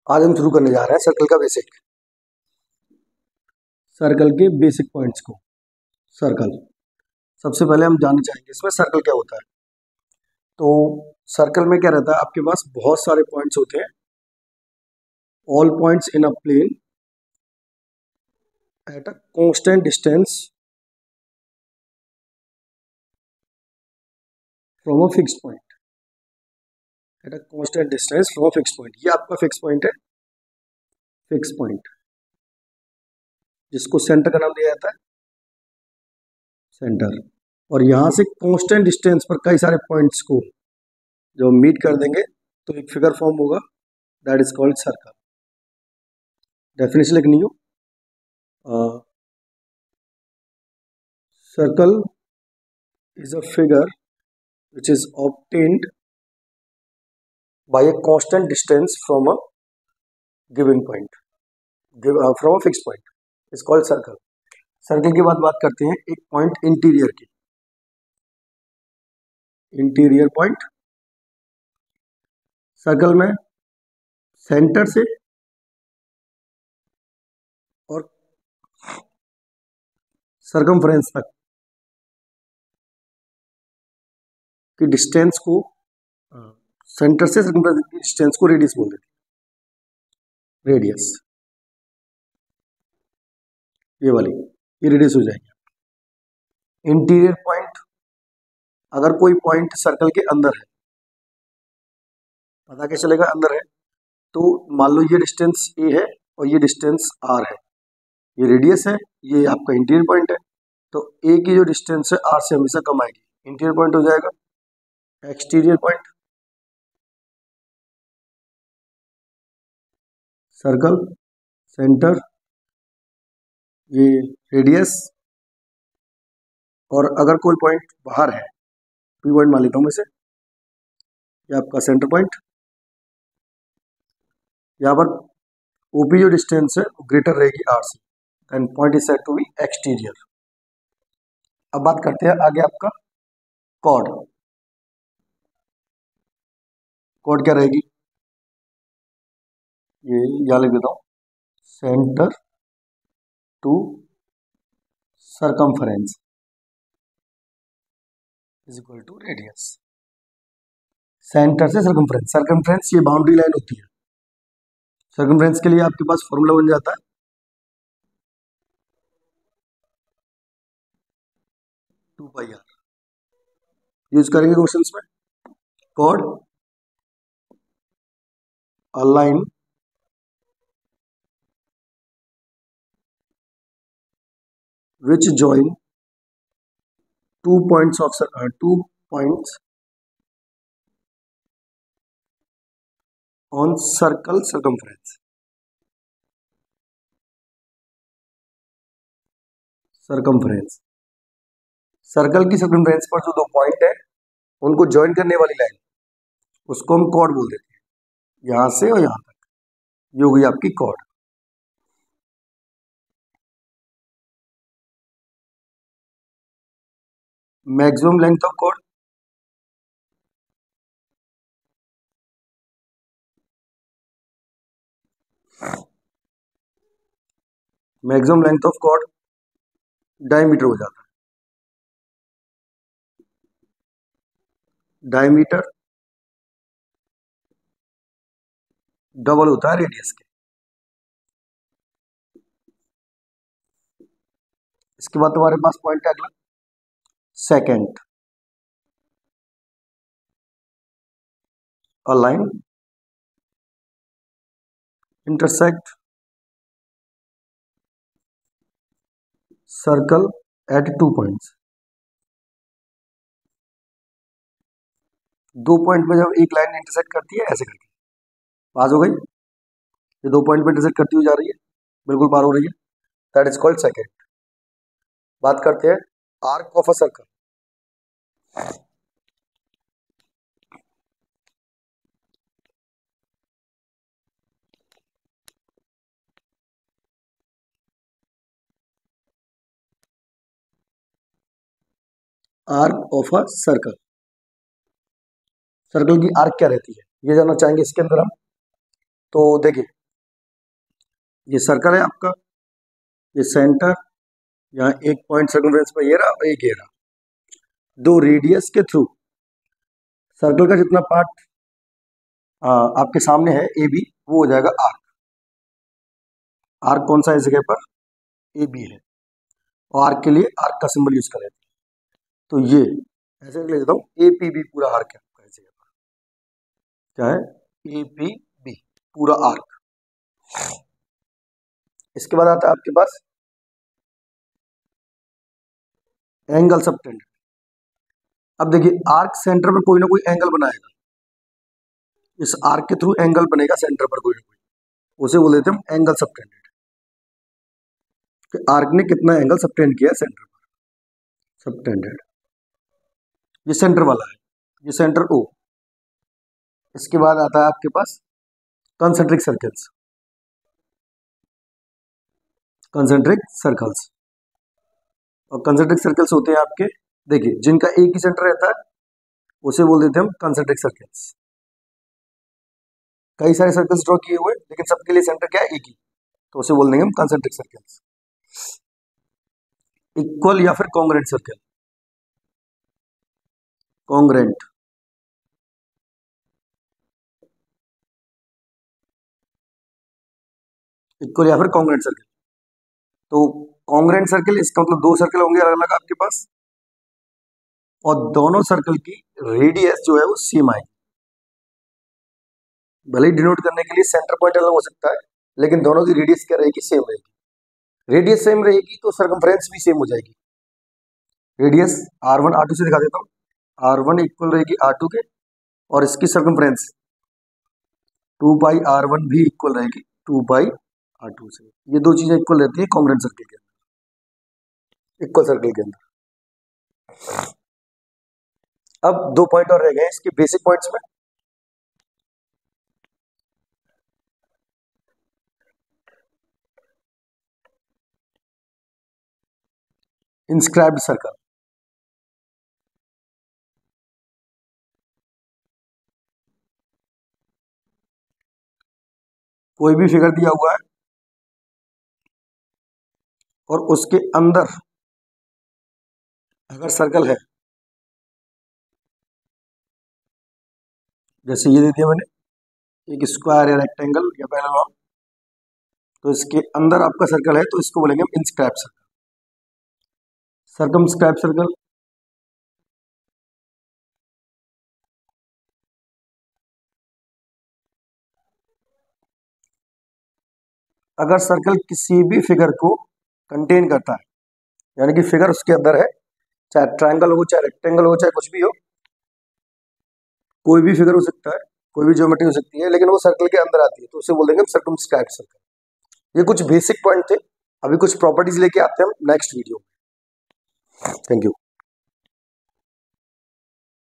आज हम शुरू करने जा रहे हैं सर्कल के बेसिक पॉइंट्स को। सर्कल, सबसे पहले हम जानना चाहेंगे इसमें सर्कल क्या होता है। तो सर्कल में क्या रहता है, आपके पास बहुत सारे पॉइंट्स होते हैं। All points in a plane at a constant distance from a fixed point, at a constant distance from a fixed point. ये आपका फिक्स पॉइंट है, फिक्स पॉइंट, जिसको सेंटर का नाम दिया जाता है सेंटर। और यहाँ से कांस्टेंट डिस्टेंस पर कई सारे पॉइंट्स को जब मीट कर देंगे तो एक फिगर फॉर्म होगा, that is called circle. Definition लिखनी हो, circle is a figure which is obtained by a constant distance from a given point, from a fixed point is called circle. Circle की बात करते हैं एक पॉइंट इंटीरियर की। Interior point, circle में centre से और सर्कमफ्रेंस तक की डिस्टेंस को, सेंटर से सर्कमफ्रेंस की डिस्टेंस को रेडियस बोल देते हैं। रेडियस, ये वाली, ये रेडियस हो जाएगी। इंटीरियर पॉइंट, अगर कोई पॉइंट सर्कल के अंदर है, पता कैसे चलेगा अंदर है, तो मान लो ये डिस्टेंस ए है और ये डिस्टेंस आर है, ये रेडियस है, ये आपका इंटीरियर पॉइंट है। तो ए की जो डिस्टेंस है आर से हमेशा कम आएगी, इंटीरियर पॉइंट हो जाएगा। एक्सटीरियर पॉइंट, सर्कल, सेंटर, ये रेडियस, और अगर कोई पॉइंट बाहर है, पी पॉइंट मान लेता हूँ मैं इसे, ये आपका सेंटर पॉइंट। यहाँ पर ओपी जो डिस्टेंस है वो ग्रेटर रहेगी आर से, and point is said to be exterior. अब बात करते हैं आगे आपका कॉर्ड। कॉर्ड क्या रहेगी, ये यहाँ लिख देता हूँ, centre to circumference is equal to radius. Centre से सर्कमफ्रेंस, सर्कमफ्रेंस ये बाउंड्री लाइन होती है। सर्कमफ्रेंस के लिए आपके पास फॉर्मूला बन जाता है 2πr, यूज करेंगे क्वेश्चंस में। Chord a line which join two points on circle circumference. Circumference, circle की सर्कमफ्रेंस पर जो दो पॉइंट है उनको ज्वाइन करने वाली लाइन, उसको हम कॉर्ड बोल देते हैं। यहां से और यहां तक ये हो गई आपकी chord. Maximum length of chord, maximum length of chord diameter हो जाता है। डायमीटर डबल होता है रेडियस के। इसके बाद तुम्हारे पास पॉइंट है अगला second. A line intersect circle at 2 points। दो पॉइंट पे जब एक लाइन इंटरसेक्ट करती है ऐसे करके पास हो गई, ये दो पॉइंट पे इंटरसेक्ट करती हुई जा रही है, बिल्कुल पार हो रही है, दैट इज कॉल्ड सेकेंड। बात करते हैं arc of a circle. Arc of a circle, circle की आर्क क्या रहती है ये जानना चाहेंगे इसके अंदर हम। तो देखिए ये सर्कल है आपका, ये सेंटर, यहाँ एक पॉइंट सर्कमफ्रेंस पर ये रहा और एक ये रहा। दो रेडियस के थ्रू सर्कल का जितना पार्ट आपके सामने है ए बी, वो हो जाएगा आर्क। आर्क कौन सा है इस जगह पर? ए बी है, और आर्क के लिए आर्क का सिंबल यूज करें। तो ये ऐसे लिख देता हूँ, ए पी बी पूरा आर्क है आपका इस जगह पर। क्या है? ए पी बी पूरा आर्क। इसके बाद आता है आपके पास एंगल सबटेंडेड। अब देखिए, आर्क सेंटर पर कोई ना कोई एंगल बनाएगा, इस आर्क के थ्रू एंगल बनेगा सेंटर पर कोई ना कोई, उसे बोल देते हम एंगल सबटेंडेड। कि आर्क ने कितना एंगल सबटेंड किया सेंटर पर, सबटेंडेड। ये सेंटर वाला है, ये सेंटर ओ। इसके बाद आता है आपके पास कंसेंट्रिक सर्कल्स। कंसेंट्रिक सर्कल्स, और कंसेंट्रिक सर्कल्स होते हैं आपके, देखिए, जिनका एक ही सेंटर रहता है उसे बोल देते हैं हम कंसेंट्रिक सर्कल्स। कई सारे सर्कल्स ड्रॉ किए हुए, लेकिन सबके लिए सेंटर क्या है? एक ही, तो उसे बोल देंगे हम कंसेंट्रिक सर्कल्स। इक्वल या फिर कॉन्ग्रेंट सर्कल, कॉन्ग्रेंट, इक्वल या फिर कॉन्ग्रेंट सर्कल। तो कॉन्ग्रेंट सर्कल, इसका मतलब दो सर्कल होंगे अलग अलग आपके पास, और दोनों सर्कल की रेडियस जो है वो सेम आएगी। भले ही डिनोट करने के लिए सेंटर पॉइंट अलग हो सकता है, लेकिन दोनों की रेडियस क्या रहेगी? सेम रहेगी। रेडियस सेम रहेगी तो सर्कमफ्रेंस भी सेम हो जाएगी। रेडियस R1 R2 से दिखा देता हूँ, R1 इक्वल रहेगी R2 के, और इसकी सर्कमफ्रेंस 2 पाई R1 भी इक्वल रहेगी 2 पाई R2 से। ये दो चीजें इक्वल रहती है कॉन्ग्रेंट सर्कल के अंदर, इक्वल सर्कल के अंदर। अब दो पॉइंट और रह गए इसके बेसिक पॉइंट्स में। इंस्क्राइब्ड सर्कल, कोई भी फिगर दिया हुआ है और उसके अंदर अगर सर्कल है, जैसे ये दे दिया मैंने, एक स्क्वायर या रेक्टेंगल या पैरालॉन, तो इसके अंदर आपका सर्कल है, तो इसको बोलेंगे हम इंस्क्राइब्ड सर्कल, सर्कमस्क्राइब्ड सर्कल। अगर सर्कल किसी भी फिगर को कंटेन करता है, यानी कि फिगर उसके अंदर है, चाहे ट्रायंगल हो, चाहे रेक्टेंगल हो, चाहे कुछ भी हो, कोई भी फिगर हो सकता है, कोई भी ज्योमेट्री हो सकती है, लेकिन वो सर्कल के अंदर आती है, तो उसे बोल देंगे हम सर्कमस्क्राइब्ड सर्कल। ये कुछ बेसिक पॉइंट थे, अभी कुछ प्रॉपर्टीज लेके आते हैं हम नेक्स्ट वीडियो में। Thank you.